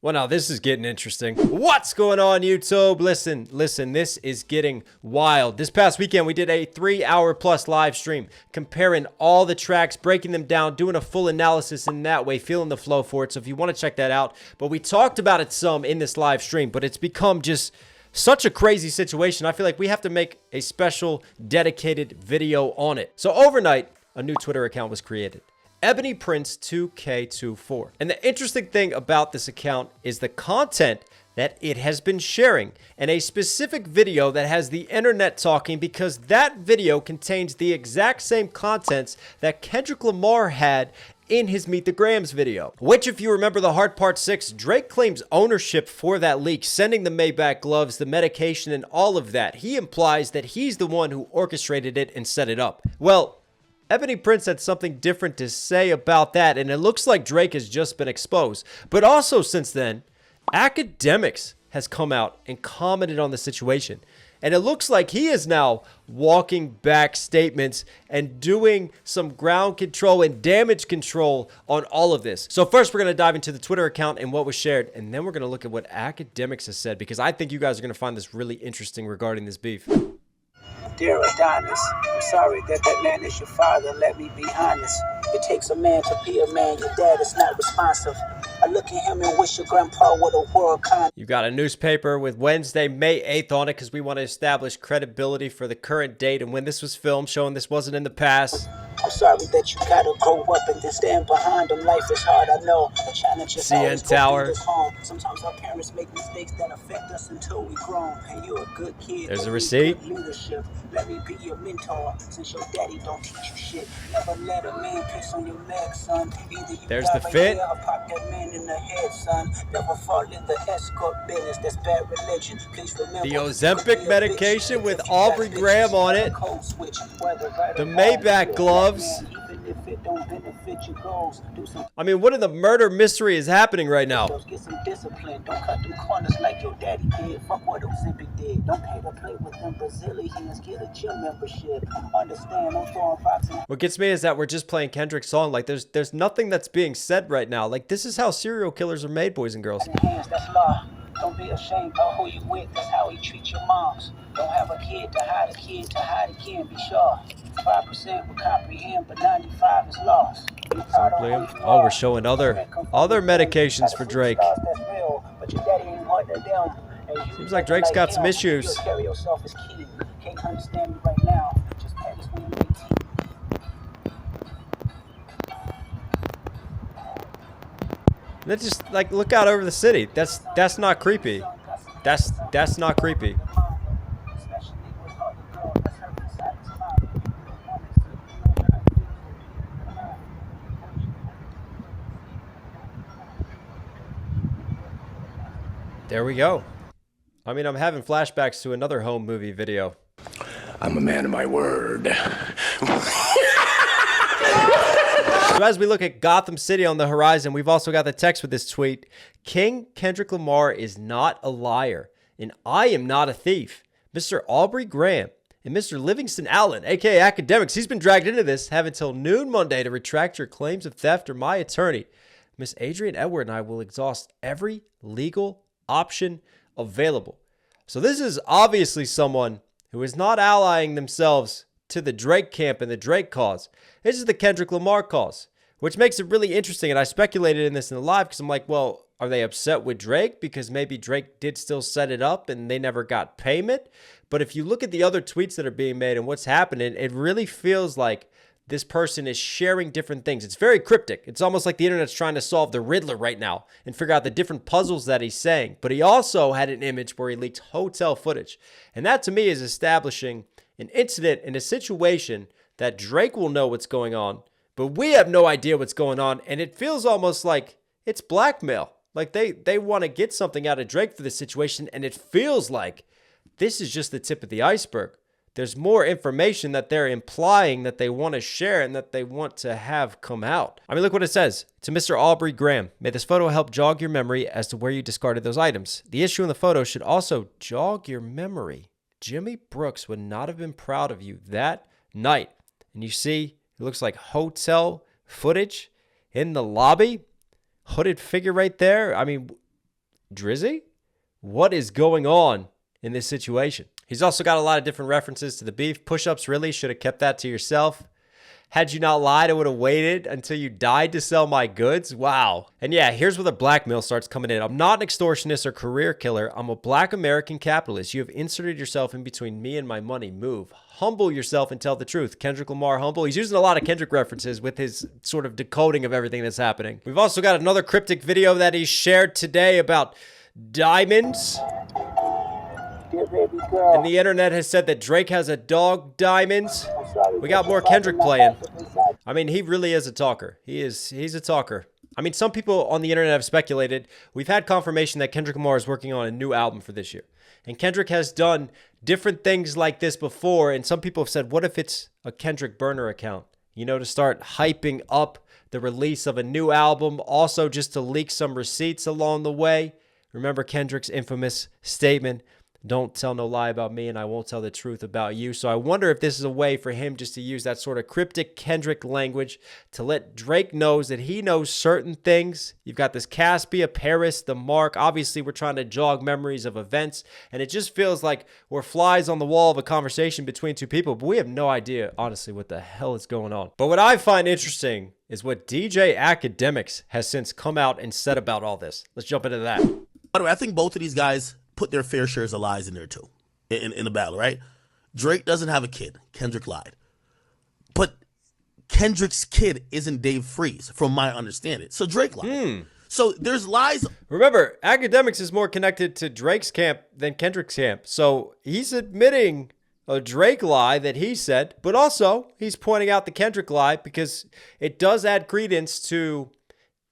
Well, now this is getting interesting. What's going on, YouTube? Listen, this is getting wild. This past weekend, we did a 3-hour plus live stream, comparing all the tracks, breaking them down, doing a full analysis in that way, feeling the flow for it. So if you want to check that out, but we talked about it some in this live stream, but it's become just such a crazy situation. I feel like we have to make a special dedicated video on it. So overnight, a new Twitter account was created. Ebony Prince 2K24. And the interesting thing about this account is the content that it has been sharing, and a specific video that has the internet talking, because that video contains the exact same contents that Kendrick Lamar had in his Meet the Grams video, which, if you remember the Hard Part 6, Drake claims ownership for that leak, sending the Maybach gloves, the medication, and all of that. He implies that he's the one who orchestrated it and set it up. Well, Ebony Prince had something different to say about that, and it looks like Drake has just been exposed. But also since then, Akademiks has come out and commented on the situation. And it looks like he is now walking back statements and doing some ground control and damage control on all of this. So first, we're going to dive into the Twitter account and what was shared, and then we're going to look at what Akademiks has said, because I think you guys are going to find this really interesting regarding this beef. Dear Adonis, I'm sorry that man is your father. Let me be honest. It takes a man to be a man. Your dad is not responsive. I look at him and wish your grandpa would a world kind. You got a newspaper with Wednesday, May 8th on it, because we want to establish credibility for the current date and when this was filmed, showing this wasn't in the past. I'm sorry that you gotta grow up and then stand behind them. Life is hard, I know. The challenge is CN Tower. Sometimes our parents make mistakes that affect us until we grown. And you're a good kid. There's a receipt. Leadership. Let me be your mentor. Since your daddy don't teach you shit. Never let a man piss on your leg, son. Either you there's the fit. Or pop that man in the head, son. Never fall in the escort business. That's bad religion. Please remember the Ozempic medication with Aubrey Graham on it. The Maybach gloves. I mean, what in the murder mystery is happening right now? Get some discipline. Don't cut them corners like your daddy did. Fuck what Ozempic did. Don't pay to play with them Brazilians. Get a gym membership. Understand? I'm throwing boxing. What gets me is that we're just playing Kendrick's song. Like, there's nothing that's being said right now. Like, this is how serial killers are made, boys and girls. That's law. Don't be ashamed of who you with. That's how he treats your moms. Don't have a kid to hide a kid to hide again. Be sure. 5% will comprehend, but 95 is lost. Oh, we're showing other medications for Drake. Seems like Drake's got some issues. Let's just like look out over the city. That's not creepy. That's not creepy. There we go. I mean, I'm having flashbacks to another home movie video. I'm a man of my word. So as we look at Gotham City on the horizon, we've also got the text with this tweet. King Kendrick Lamar is not a liar, and I am not a thief. Mr. Aubrey Graham and Mr. Livingston Allen, aka Akademiks, he's been dragged into this. Have until noon Monday to retract your claims of theft, or my attorney, Miss Adrienne Edward, and I will exhaust every legal option available. So this is obviously someone who is not allying themselves to the Drake camp and the Drake cause. This is the Kendrick Lamar cause, which makes it really interesting. And I speculated in this in the live because I'm like, well, are they upset with Drake because maybe Drake did still set it up and they never got payment? But if you look at the other tweets that are being made and what's happening, it really feels like this person is sharing different things. It's very cryptic. It's almost like the internet's trying to solve the Riddler right now and figure out the different puzzles that he's saying. But he also had an image where he leaked hotel footage. And that to me is establishing an incident in a situation that Drake will know what's going on, but we have no idea what's going on. And it feels almost like it's blackmail. Like they want to get something out of Drake for this situation. And it feels like this is just the tip of the iceberg. There's more information that they're implying that they want to share and that they want to have come out. I mean, look what it says. To Mr. Aubrey Graham, may this photo help jog your memory as to where you discarded those items. The issue in the photo should also jog your memory. Jimmy Brooks would not have been proud of you that night. And you see, it looks like hotel footage in the lobby. Hooded figure right there. I mean, Drizzy? What is going on in this situation? He's also got a lot of different references to the beef. Push-ups, really? Should have kept that to yourself. Had you not lied, I would have waited until you died to sell my goods. Wow. And yeah, here's where the blackmail starts coming in. I'm not an extortionist or career killer. I'm a black American capitalist. You have inserted yourself in between me and my money. Move. Humble yourself and tell the truth. Kendrick Lamar, humble. He's using a lot of Kendrick references with his sort of decoding of everything that's happening. We've also got another cryptic video that he shared today about diamonds. And the internet has said that Drake has a dog, Diamonds. We got more Kendrick playing. I mean, he really is a talker. He's a talker. I mean, some people on the internet have speculated. We've had confirmation that Kendrick Lamar is working on a new album for this year. And Kendrick has done different things like this before. And some people have said, what if it's a Kendrick burner account? You know, to start hyping up the release of a new album. Also, just to leak some receipts along the way. Remember Kendrick's infamous statement, don't tell no lie about me and I won't tell the truth about you. So I wonder if this is a way for him just to use that sort of cryptic Kendrick language to let Drake knows that he knows certain things. You've got this Caspia, Paris, the Mark. Obviously, we're trying to jog memories of events. And it just feels like we're flies on the wall of a conversation between two people. But we have no idea, honestly, what the hell is going on. But what I find interesting is what DJ Akademiks has since come out and said about all this. Let's jump into that. By the way, I think both of these guys put their fair shares of lies in there too, in the battle, right? Drake doesn't have a kid. Kendrick lied. But Kendrick's kid isn't Dave Freeze, from my understanding. So Drake lied. So there's lies. Remember, Akademiks is more connected to Drake's camp than Kendrick's camp. So he's admitting a Drake lie that he said, but also he's pointing out the Kendrick lie because it does add credence to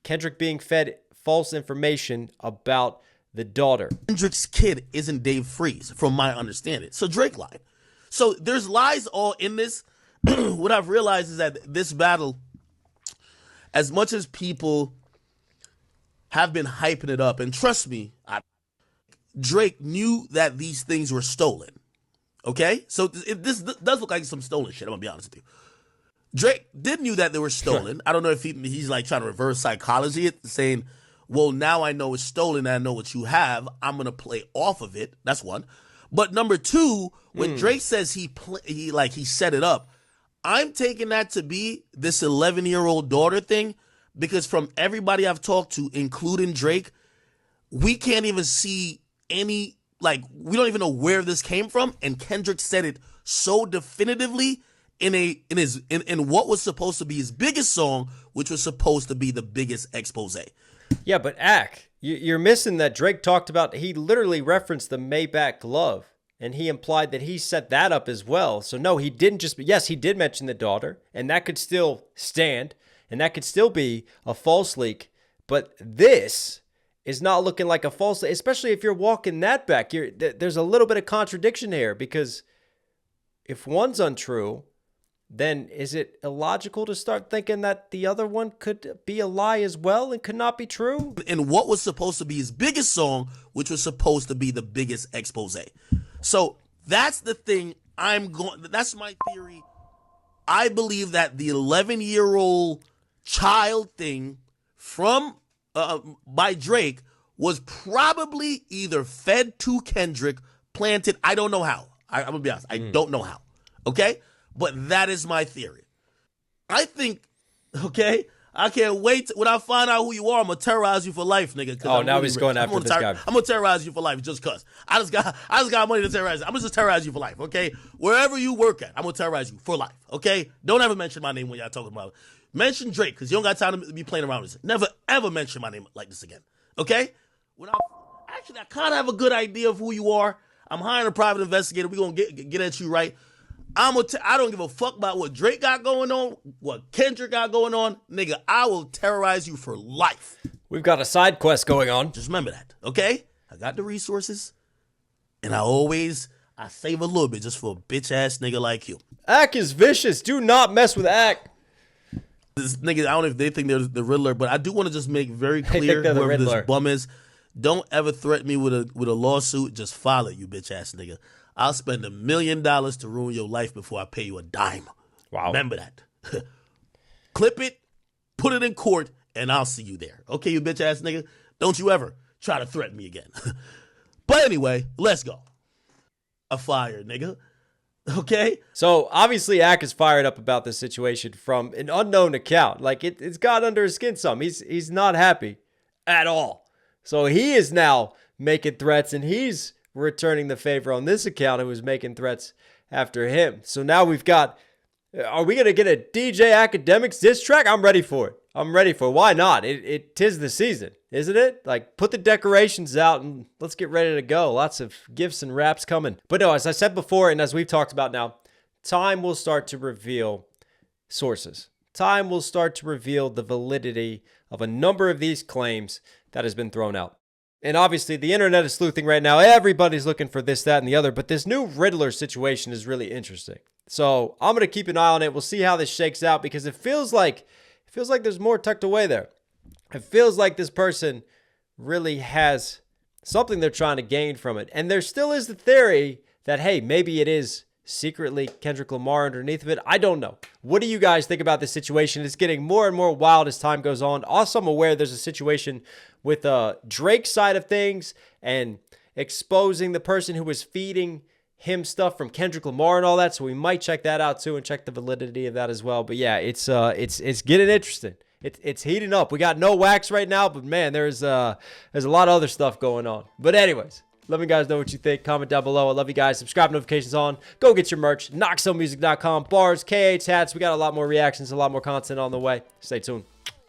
Kendrick being fed false information about the daughter. Kendrick's kid isn't Dave Freeze, from my understanding. So Drake lied. So there's lies all in this. What I've realized is that this battle, as much as people have been hyping it up, and trust me, Drake knew that these things were stolen. Okay? So this does look like some stolen shit, I'm going to be honest with you. Drake did knew that they were stolen. I don't know if he's like trying to reverse psychology it, saying, well, now I know it's stolen and I know what you have. I'm going to play off of it. That's one. But number two, when Drake says he set it up, I'm taking that to be this 11-year-old daughter thing because from everybody I've talked to, including Drake, we can't even see any, like, we don't even know where this came from. And Kendrick said it so definitively in what was supposed to be his biggest song, which was supposed to be the biggest expose. Yeah, but you're missing that Drake talked about, he literally referenced the Maybach glove, and he implied that he set that up as well. So no, he didn't just, yes, he did mention the daughter, and that could still stand, and that could still be a false leak, but this is not looking like a false leak, especially if you're walking that back. There's a little bit of contradiction here, because if one's untrue, then is it illogical to start thinking that the other one could be a lie as well and could not be true? And what was supposed to be his biggest song, which was supposed to be the biggest expose. So that's the thing that's my theory. I believe that the 11-year-old child thing from by Drake was probably either fed to Kendrick, planted. I don't know how. I'm going to be honest. I don't know how. Okay? But that is my theory. I think, okay, I can't wait. When I find out who you are, I'm going to terrorize you for life, nigga. Oh, now he's going after this guy. I'm going to terrorize you for life just because. I just got money to terrorize you. I'm going to just terrorize you for life, okay? Wherever you work at, I'm going to terrorize you for life, okay? Don't ever mention my name when y'all talking about it. Mention Drake because you don't got time to be playing around with this. Never, ever mention my name like this again, okay? I kind of have a good idea of who you are. I'm hiring a private investigator. We're going to get at you right. I don't give a fuck about what Drake got going on, what Kendrick got going on. Nigga, I will terrorize you for life. We've got a side quest going on. Just remember that, okay? I got the resources, and I save a little bit just for a bitch-ass nigga like you. Ak is vicious. Do not mess with Ak. This nigga, I don't know if they think they're the Riddler, but I do want to just make very clear whoever this bum is, don't ever threaten me with a lawsuit. Just file it, you bitch-ass nigga. I'll spend $1 million to ruin your life before I pay you a dime. Wow. Remember that. Clip it, put it in court, and I'll see you there. Okay, you bitch ass nigga? Don't you ever try to threaten me again. But anyway, let's go. A fire, nigga. Okay? So obviously Ak is fired up about this situation from an unknown account. Like it's got under his skin some. He's not happy at all. So he is now making threats, and he's returning the favor on this account who was making threats after him. So now we've got, are we going to get a DJ Akademiks diss track? I'm ready for it. I'm ready for it. Why not? Tis the season, isn't it? Like, put the decorations out and let's get ready to go. Lots of gifts and raps coming. But no, as I said before, and as we've talked about now, time will start to reveal sources. Time will start to reveal the validity of a number of these claims that has been thrown out. And obviously, the internet is sleuthing right now. Everybody's looking for this, that, and the other. But this new Riddler situation is really interesting. So I'm going to keep an eye on it. We'll see how this shakes out, because it feels like there's more tucked away there. It feels like this person really has something they're trying to gain from it. And there still is the theory that, hey, maybe it is secretly Kendrick Lamar underneath of it. I don't know. What do you guys think about this situation? It's getting more and more wild as time goes on. Also, I'm aware there's a situation with Drake's side of things and exposing the person who was feeding him stuff from Kendrick Lamar and all that. So we might check that out too and check the validity of that as well. But yeah, it's getting interesting. It's heating up. We got no wax right now, but man, there's a lot of other stuff going on. But anyways, let me guys know what you think. Comment down below. I love you guys. Subscribe, notifications on. Go get your merch. knoxhilldmv.com. Bars, KH hats. We got a lot more reactions, a lot more content on the way. Stay tuned.